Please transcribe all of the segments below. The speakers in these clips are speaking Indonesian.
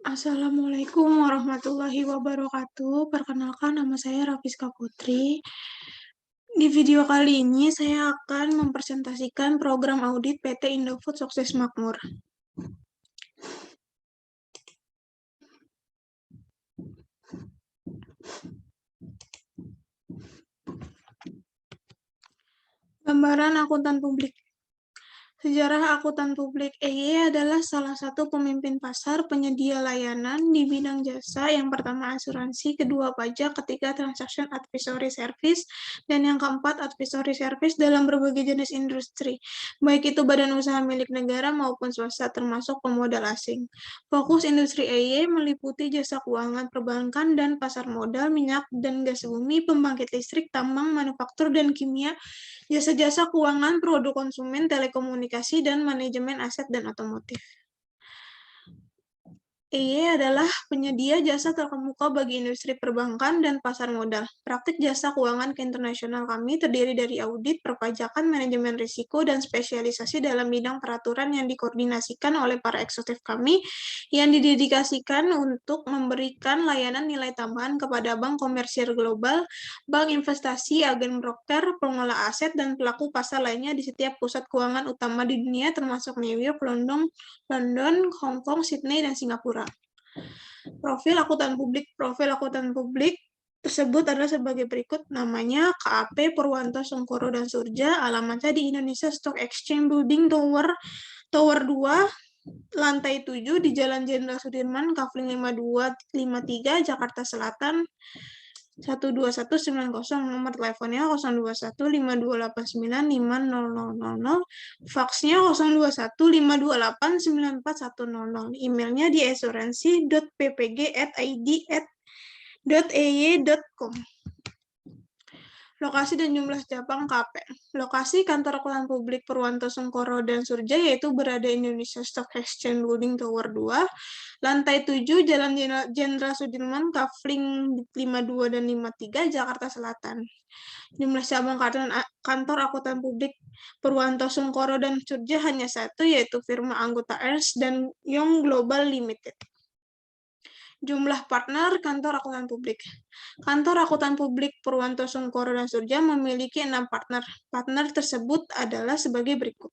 Assalamualaikum warahmatullahi wabarakatuh. Perkenalkan, nama saya Rafiska Putri. Di video kali ini saya akan mempresentasikan program audit PT Indofood Sukses Makmur. Gambaran akuntan publik. Sejarah akuntan publik. EY adalah salah satu pemimpin pasar penyedia layanan di bidang jasa. Yang pertama asuransi, kedua pajak, ketiga transaction advisory service, dan yang keempat advisory service dalam berbagai jenis industri, baik itu badan usaha milik negara maupun swasta termasuk pemodal asing. Fokus industri EY meliputi jasa keuangan, perbankan, dan pasar modal, minyak dan gas bumi, pembangkit listrik, tambang, manufaktur, dan kimia, jasa-jasa keuangan, produk konsumen, telekomunikasi, dan manajemen aset dan otomotif. EY adalah penyedia jasa terkemuka bagi industri perbankan dan pasar modal. Praktik jasa keuangan keinternasial kami terdiri dari audit, perpajakan, manajemen risiko, dan spesialisasi dalam bidang peraturan yang dikoordinasikan oleh para eksekutif kami yang didedikasikan untuk memberikan layanan nilai tambahan kepada bank komersial global, bank investasi, agen broker, pengelola aset, dan pelaku pasar lainnya di setiap pusat keuangan utama di dunia termasuk New York, London, Hong Kong, Sydney, dan Singapura. Profil akuntan publik tersebut adalah sebagai berikut. Namanya KAP Purwanto Songkoro dan Surja, alamatnya di Indonesia Stock Exchange Building Tower 2, lantai 7 di Jalan Jenderal Sudirman, Kafling 5253, Jakarta Selatan 12190, nomor teleponnya 02152895000, faksnya 02152894100, emailnya di asuransi.ppg@id.ey.com. Lokasi dan jumlah cabang KP. Lokasi kantor akuntan publik Purwanto Songkoro dan Surja yaitu berada di Indonesia Stock Exchange Building Tower 2, lantai 7, Jalan Jenderal Sudirman, Kafling 52 dan 53, Jakarta Selatan. Jumlah cabang kantor akuntan publik Purwanto Songkoro dan Surja hanya satu, yaitu firma anggota Ernst & Young Global Limited. Jumlah partner kantor akuntan publik. Kantor akuntan publik Purwanto Songkoro dan Surja memiliki 6 partner. Partner tersebut adalah sebagai berikut.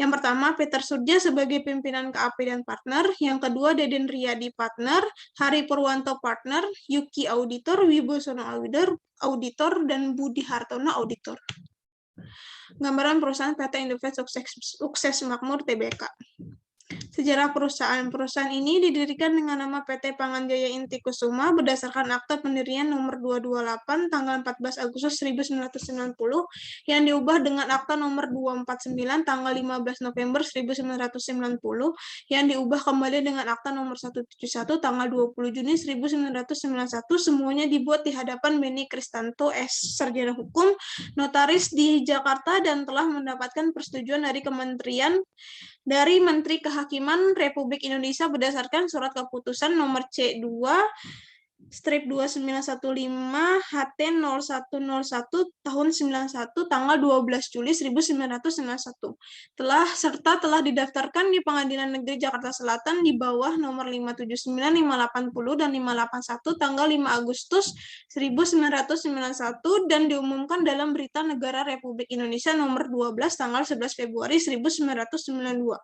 Yang pertama, Peter Surja sebagai pimpinan KAP dan partner. Yang kedua, Deden Riyadi partner, Hari Purwanto partner, Yuki auditor, Wibosono auditor, dan Budi Hartono auditor. Gambaran perusahaan PT Indofood Sukses Makmur Tbk. Sejarah perusahaan. Perusahaan ini didirikan dengan nama PT Pangan Jaya Inti Kusuma berdasarkan Akta Pendirian nomor 228 tanggal 14 Agustus 1990 yang diubah dengan Akta nomor 249 tanggal 15 November 1990 yang diubah kembali dengan Akta nomor 171 tanggal 20 Juni 1991. Semuanya dibuat di hadapan Beni Kristanto Sarjana Hukum, notaris di Jakarta, dan telah mendapatkan persetujuan dari Menteri Kehakiman Republik Indonesia berdasarkan Surat Keputusan Nomor C2/2915 HT 0101 tahun 91 tanggal 12 Juli 1991 telah didaftarkan di Pengadilan Negeri Jakarta Selatan di bawah nomor 579, 580, dan 581 tanggal 5 Agustus 1991 dan diumumkan dalam Berita Negara Republik Indonesia nomor 12 tanggal 11 Februari 1992.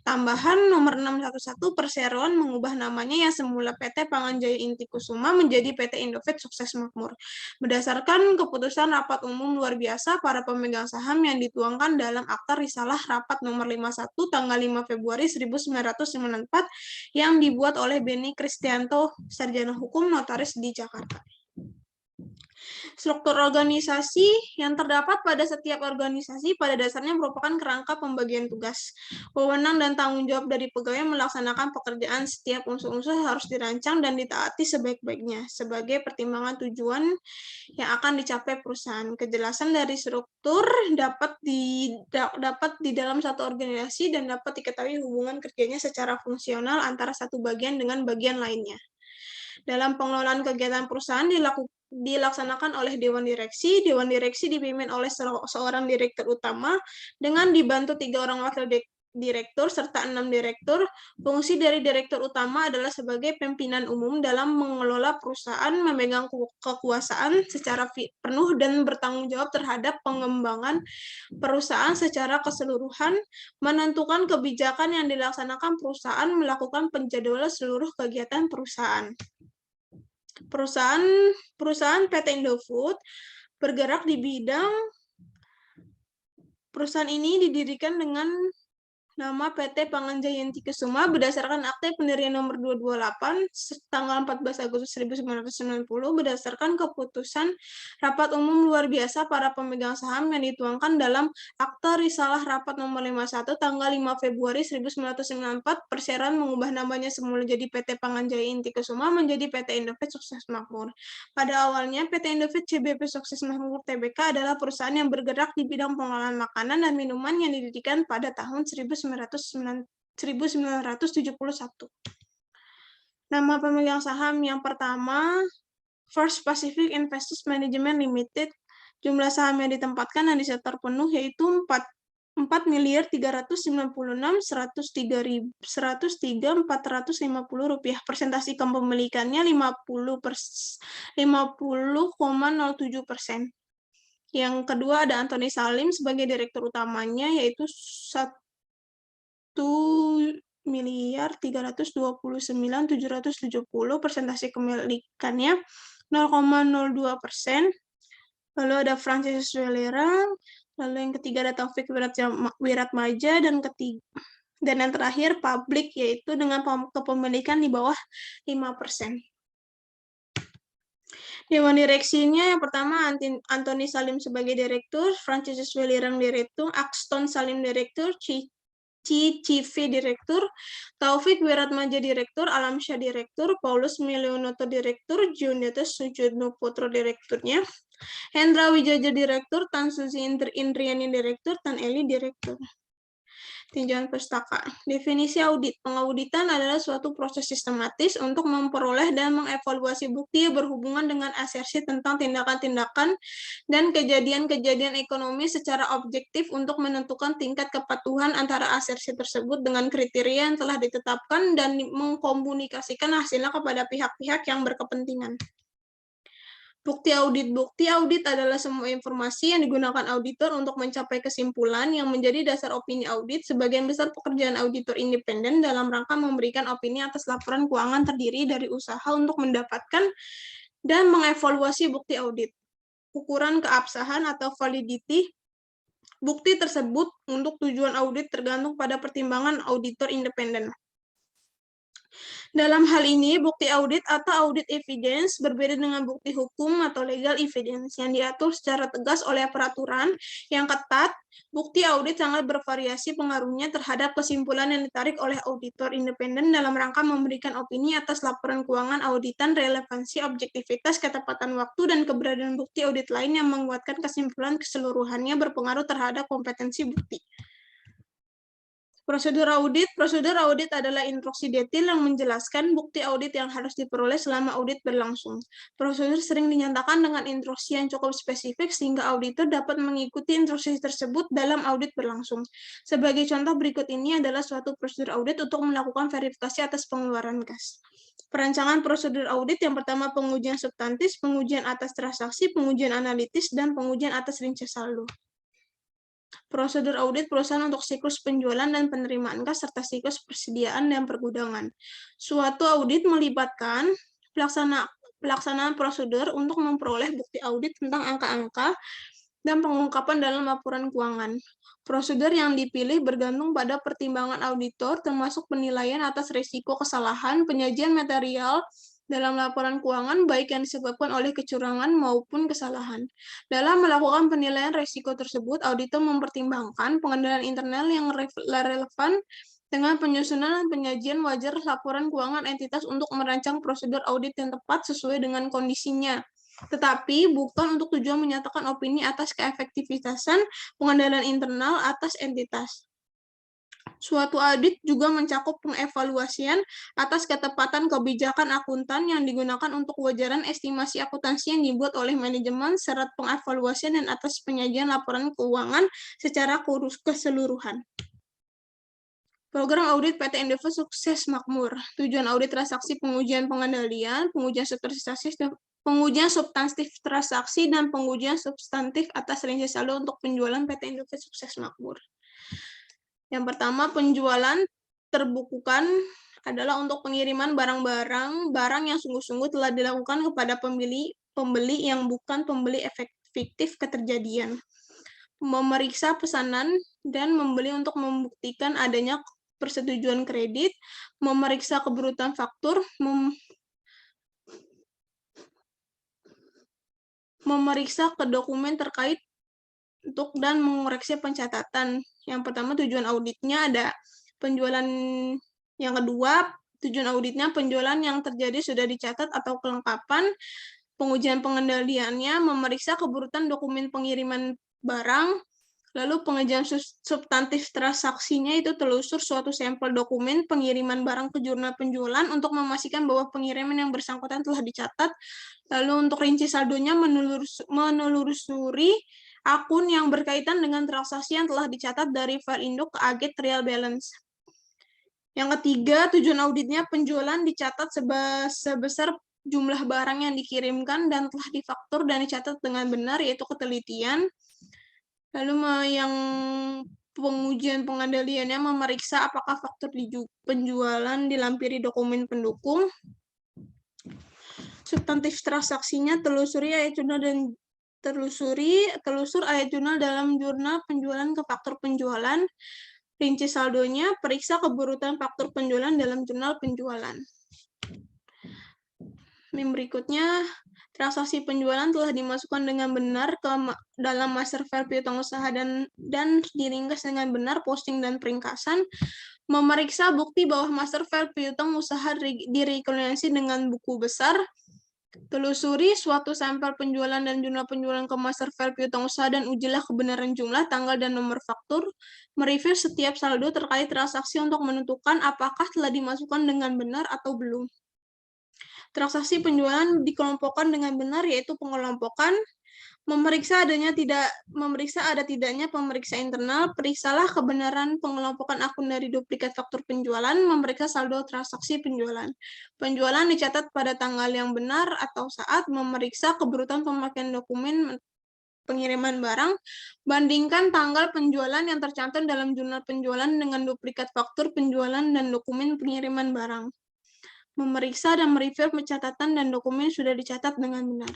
Tambahan nomor 611 perseroan mengubah namanya yang semula PT Pangan Jaya Inti Kusuma menjadi PT Indofood Sukses Makmur. Berdasarkan keputusan rapat umum luar biasa para pemegang saham yang dituangkan dalam Akta Risalah Rapat nomor 51 tanggal 5 Februari 1994 yang dibuat oleh Beni Kristianto, Sarjana Hukum, notaris di Jakarta. Struktur organisasi yang terdapat pada setiap organisasi pada dasarnya merupakan kerangka pembagian tugas, wewenang, dan tanggung jawab dari pegawai melaksanakan pekerjaan. Setiap unsur-unsur harus dirancang dan ditaati sebaik-baiknya sebagai pertimbangan tujuan yang akan dicapai perusahaan. Kejelasan dari struktur dapat di dalam satu organisasi dan dapat diketahui hubungan kerjanya secara fungsional antara satu bagian dengan bagian lainnya. Dalam pengelolaan kegiatan perusahaan dilaksanakan oleh Dewan Direksi. Dewan Direksi dipimpin oleh seorang direktur utama dengan dibantu 3 orang wakil direktur serta 6 direktur. Fungsi dari direktur utama adalah sebagai pimpinan umum dalam mengelola perusahaan, memegang kekuasaan secara penuh dan bertanggung jawab terhadap pengembangan perusahaan secara keseluruhan, menentukan kebijakan yang dilaksanakan perusahaan, melakukan penjadwalan seluruh kegiatan perusahaan. Perusahaan PT Indofood bergerak di bidang. Perusahaan ini didirikan dengan nama PT Pangan Jayanti Kusuma berdasarkan Akte Pendirian nomor 228 tanggal 14 Agustus 1990 berdasarkan keputusan Rapat Umum Luar Biasa para pemegang saham yang dituangkan dalam Akta Risalah Rapat nomor 51 tanggal 5 Februari 1994 perseran mengubah namanya semula jadi PT Pangan Jayanti Kusuma menjadi PT Indofood Sukses Makmur. Pada awalnya PT Indofood CBP Sukses Makmur Tbk adalah perusahaan yang bergerak di bidang pengolahan makanan dan minuman yang didirikan pada tahun 1971. Nama pemegang saham yang pertama, First Pacific Investors Management Limited. Jumlah saham yang ditempatkan dan disetor penuh yaitu 4.396.103.450 rupiah. Persentase kepemilikannya 50,07%. Yang kedua ada Anthony Salim sebagai direktur utamanya yaitu 1.329.770, persentase kepemilikannya 0,02%. Lalu ada Francis Welera, lalu yang ketiga ada Taufik Wiratmaja, dan yang terakhir publik yaitu dengan kepemilikan di bawah 5%. Dewan direksinya yang pertama Anthony Salim sebagai direktur, Francis Welirang direktur, Axton Salim direktur, Cici direktur, Taufik Wiratmaja direktur, Alamsyah direktur, Paulus Milionoto direktur, Jundiatus Sujudno Putro direkturnya, Hendra Wijaja direktur, Tan Susi Indriani direktur, Tan Eli direktur. Tinjauan pustaka. Definisi audit. Pengauditan adalah suatu proses sistematis untuk memperoleh dan mengevaluasi bukti berhubungan dengan asersi tentang tindakan-tindakan dan kejadian-kejadian ekonomi secara objektif untuk menentukan tingkat kepatuhan antara asersi tersebut dengan kriteria yang telah ditetapkan dan mengkomunikasikan hasilnya kepada pihak-pihak yang berkepentingan. Bukti audit. Bukti audit adalah semua informasi yang digunakan auditor untuk mencapai kesimpulan yang menjadi dasar opini audit. Sebagian besar pekerjaan auditor independen dalam rangka memberikan opini atas laporan keuangan terdiri dari usaha untuk mendapatkan dan mengevaluasi bukti audit. Ukuran keabsahan atau validity bukti tersebut untuk tujuan audit tergantung pada pertimbangan auditor independen. Dalam hal ini, bukti audit atau audit evidence berbeda dengan bukti hukum atau legal evidence yang diatur secara tegas oleh peraturan yang ketat. Bukti audit sangat bervariasi pengaruhnya terhadap kesimpulan yang ditarik oleh auditor independen dalam rangka memberikan opini atas laporan keuangan auditan, relevansi, objektivitas, ketepatan waktu, dan keberadaan bukti audit lain yang menguatkan kesimpulan keseluruhannya berpengaruh terhadap kompetensi bukti. Prosedur audit adalah instruksi detail yang menjelaskan bukti audit yang harus diperoleh selama audit berlangsung. Prosedur sering dinyatakan dengan instruksi yang cukup spesifik sehingga auditor dapat mengikuti instruksi tersebut dalam audit berlangsung. Sebagai contoh berikut ini adalah suatu prosedur audit untuk melakukan verifikasi atas pengeluaran kas. Perancangan prosedur audit yang pertama pengujian substantif, pengujian atas transaksi, pengujian analitis, dan pengujian atas rincian saldo. Prosedur audit perusahaan untuk siklus penjualan dan penerimaan kas serta siklus persediaan dan pergudangan. Suatu audit melibatkan pelaksanaan prosedur untuk memperoleh bukti audit tentang angka-angka dan pengungkapan dalam laporan keuangan. Prosedur yang dipilih bergantung pada pertimbangan auditor termasuk penilaian atas risiko kesalahan, penyajian material dalam laporan keuangan baik yang disebabkan oleh kecurangan maupun kesalahan. Dalam melakukan penilaian risiko tersebut, auditor mempertimbangkan pengendalian internal yang relevan dengan penyusunan dan penyajian wajar laporan keuangan entitas untuk merancang prosedur audit yang tepat sesuai dengan kondisinya. Tetapi bukan untuk tujuan menyatakan opini atas keefektivitasan pengendalian internal atas entitas. Suatu audit juga mencakup pengevaluasian atas ketepatan kebijakan akuntan yang digunakan untuk kewajaran estimasi akuntansi yang dibuat oleh manajemen, syarat pengevaluasian dan atas penyajian laporan keuangan secara keseluruhan. Program audit PT Endeavor sukses makmur. Tujuan audit transaksi pengujian pengendalian, pengujian substantif transaksi, dan pengujian substantif atas rinci saldo untuk penjualan PT Endeavor sukses makmur. Yang pertama, penjualan terbukukan adalah untuk pengiriman barang yang sungguh-sungguh telah dilakukan kepada pembeli yang bukan pembeli fiktif keterjadian. Memeriksa pesanan dan membeli untuk membuktikan adanya persetujuan kredit, memeriksa keberutan faktur, memeriksa ke dokumen terkait dan mengoreksi pencatatan. Yang pertama, tujuan auditnya ada penjualan. Yang kedua, tujuan auditnya penjualan yang terjadi sudah dicatat atau kelengkapan. Pengujian pengendaliannya memeriksa keberutan dokumen pengiriman barang. Lalu pengujian substantif transaksinya itu telusur suatu sampel dokumen pengiriman barang ke jurnal penjualan untuk memastikan bahwa pengiriman yang bersangkutan telah dicatat. Lalu untuk rinci saldonya menelusuri akun yang berkaitan dengan transaksi yang telah dicatat dari file induk ke AG trial balance. Yang ketiga, tujuan auditnya penjualan dicatat sebesar jumlah barang yang dikirimkan dan telah difaktur dan dicatat dengan benar, yaitu ketelitian. Lalu yang pengujian pengendaliannya memeriksa apakah faktur penjualan dilampiri dokumen pendukung. Substantif transaksinya telusur ayat jurnal dalam jurnal penjualan ke faktur penjualan. Rinci saldonya, periksa keberutan faktur penjualan dalam jurnal penjualan. Berikutnya, transaksi penjualan telah dimasukkan dengan benar ke dalam master file piutang usaha dan diringkas dengan benar posting dan peringkasan. Memeriksa bukti bahwa master file piutang usaha direkonsiliasi dengan buku besar. Telusuri suatu sampel penjualan dan jumlah penjualan ke master file piutang usaha dan ujilah kebenaran jumlah, tanggal, dan nomor faktur. Mereview setiap saldo terkait transaksi untuk menentukan apakah telah dimasukkan dengan benar atau belum. Transaksi penjualan dikelompokkan dengan benar, yaitu pengelompokan. Memeriksa ada tidaknya pemeriksa internal. Periksalah kebenaran pengelompokan akun dari duplikat faktur penjualan. Memeriksa saldo transaksi penjualan. Penjualan dicatat pada tanggal yang benar atau saat. Memeriksa keberutan pemakaian dokumen pengiriman barang. Bandingkan tanggal penjualan yang tercantum dalam jurnal penjualan dengan duplikat faktur penjualan dan dokumen pengiriman barang. Memeriksa dan mereview pencatatan dan dokumen sudah dicatat dengan benar.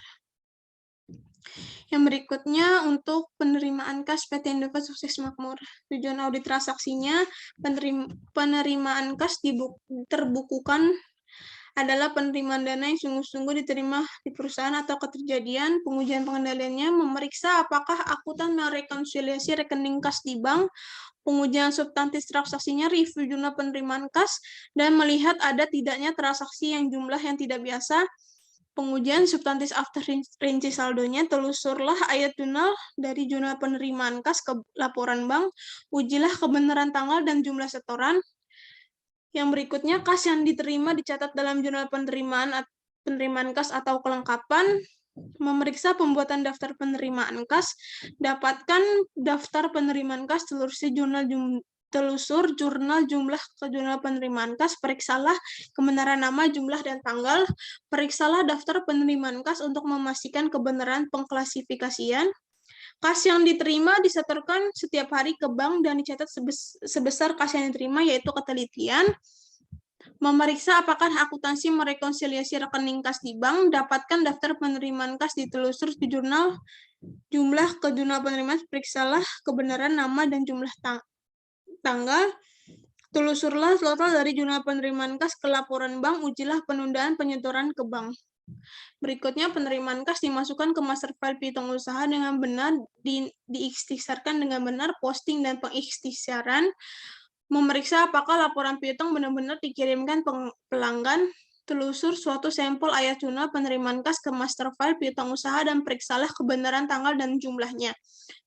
Yang berikutnya untuk penerimaan kas PT Endeavor Sukses Makmur. Tujuan audit transaksinya, penerimaan kas terbukukan adalah penerimaan dana yang sungguh-sungguh diterima di perusahaan atau keterjadian. Pengujian pengendaliannya memeriksa apakah akuntan merekonsiliasi rekening kas di bank. Pengujian substantif transaksinya review jurnal penerimaan kas dan melihat ada tidaknya transaksi yang jumlah yang tidak biasa. Pengujian substantif after rinci saldonya, telusurlah ayat jurnal dari jurnal penerimaan kas ke laporan bank, ujilah kebenaran tanggal dan jumlah setoran. Yang berikutnya, kas yang diterima dicatat dalam jurnal penerimaan kas atau kelengkapan. Memeriksa pembuatan daftar penerimaan kas, dapatkan daftar penerimaan kas, telusur jurnal jumlah ke jurnal penerimaan kas, periksalah kebenaran nama, jumlah, dan tanggal, periksalah daftar penerimaan kas untuk memastikan kebenaran pengklasifikasian. Kas yang diterima disetorkan setiap hari ke bank dan dicatat sebesar kas yang diterima, yaitu ketelitian. Memeriksa apakah akuntansi merekonsiliasi rekening kas di bank, dapatkan daftar penerimaan kas, ditelusur di jurnal jumlah ke jurnal penerimaan, periksalah kebenaran nama dan jumlah tanggal, telusurlah total dari jurnal penerimaan kas ke laporan bank, ujilah penundaan penyetoran ke bank. Berikutnya, penerimaan kas dimasukkan ke master file piutang usaha dengan benar, diikhtisarkan dengan benar, posting dan pengikhtisaran. Memeriksa apakah laporan piutang benar-benar dikirimkan pelanggan. Telusur suatu sampel ayat jurnal penerimaan kas ke master file piutang usaha dan periksalah kebenaran tanggal dan jumlahnya.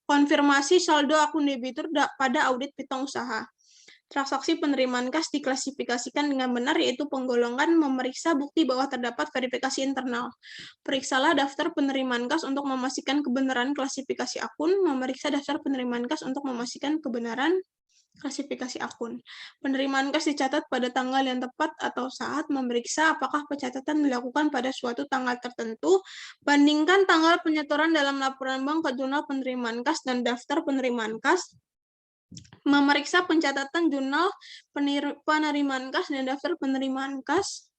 Konfirmasi saldo akun debitur pada audit piutang usaha. Transaksi penerimaan kas diklasifikasikan dengan benar, yaitu penggolongan. Memeriksa bukti bahwa terdapat verifikasi internal. Periksalah daftar penerimaan kas untuk memastikan kebenaran klasifikasi akun. Memeriksa daftar penerimaan kas untuk memastikan kebenaran Klasifikasi akun. Penerimaan kas dicatat pada tanggal yang tepat atau saat memeriksa apakah pencatatan dilakukan pada suatu tanggal tertentu. Bandingkan tanggal penyetoran dalam laporan bank ke jurnal penerimaan kas dan daftar penerimaan kas. Memeriksa pencatatan jurnal penerimaan kas dan daftar penerimaan kas.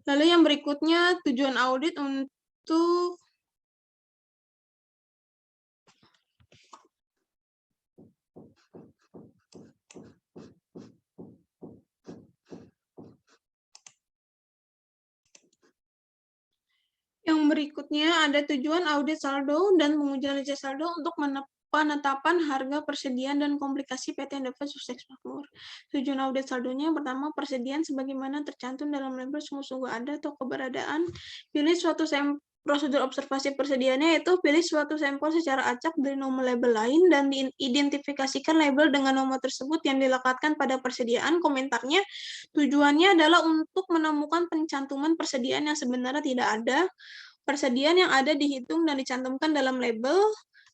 Lalu yang berikutnya tujuan audit untuk ada tujuan audit saldo dan pengujian neraca saldo untuk penetapan harga persediaan dan komplikasi PT Indofast Sukses Makmur. Tujuan audit saldonya yang pertama, persediaan sebagaimana tercantum dalam label sungguh-sungguh ada atau keberadaan. Pilih suatu prosedur observasi persediaannya, yaitu pilih suatu sampel secara acak dari nomor label lain dan diidentifikasikan label dengan nomor tersebut yang dilekatkan pada persediaan. Komentarnya, tujuannya adalah untuk menemukan pencantuman persediaan yang sebenarnya tidak ada. Persediaan yang ada dihitung dan dicantumkan dalam label,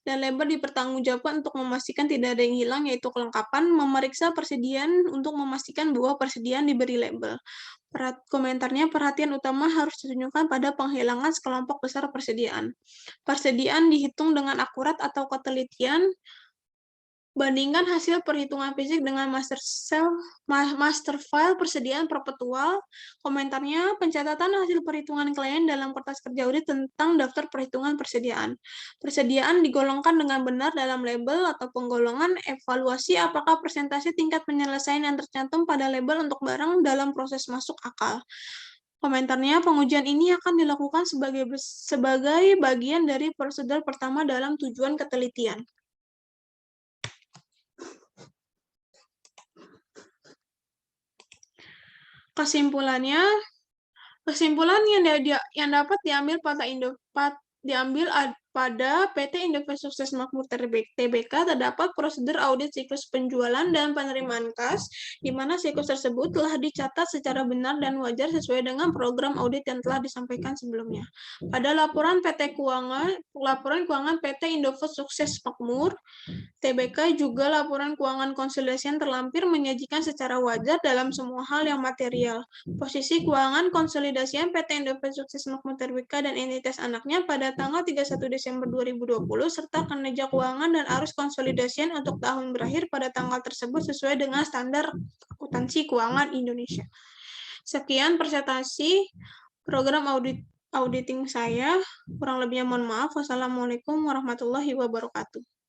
dan label dipertanggungjawabkan untuk memastikan tidak ada yang hilang, yaitu kelengkapan. Memeriksa persediaan untuk memastikan bahwa persediaan diberi label. Komentarnya, perhatian utama harus ditunjukkan pada penghilangan sekelompok besar persediaan. Persediaan dihitung dengan akurat atau ketelitian. Bandingkan hasil perhitungan fisik dengan master file persediaan perpetual. Komentarnya, pencatatan hasil perhitungan klien dalam kertas kerja audit tentang daftar perhitungan persediaan. Persediaan digolongkan dengan benar dalam label atau penggolongan. Evaluasi apakah persentase tingkat penyelesaian yang tercantum pada label untuk barang dalam proses masuk akal. Komentarnya, pengujian ini akan dilakukan sebagai bagian dari prosedur pertama dalam tujuan ketelitian. Kesimpulan yang dapat diambil pada PT Indofast Sukses Makmur Tbk terdapat prosedur audit siklus penjualan dan penerimaan kas, di mana siklus tersebut telah dicatat secara benar dan wajar sesuai dengan program audit yang telah disampaikan sebelumnya. Pada laporan keuangan PT Indofast Sukses Makmur Tbk juga laporan keuangan konsolidasian terlampir menyajikan secara wajar dalam semua hal yang material. Posisi keuangan konsolidasian PT Indofast Sukses Makmur Tbk dan entitas anaknya pada tanggal 31 Desember 2020 serta kinerja keuangan dan arus konsolidasian untuk tahun berakhir pada tanggal tersebut sesuai dengan standar akuntansi keuangan Indonesia. Sekian presentasi program auditing saya. Kurang lebihnya mohon maaf. Wassalamualaikum warahmatullahi wabarakatuh.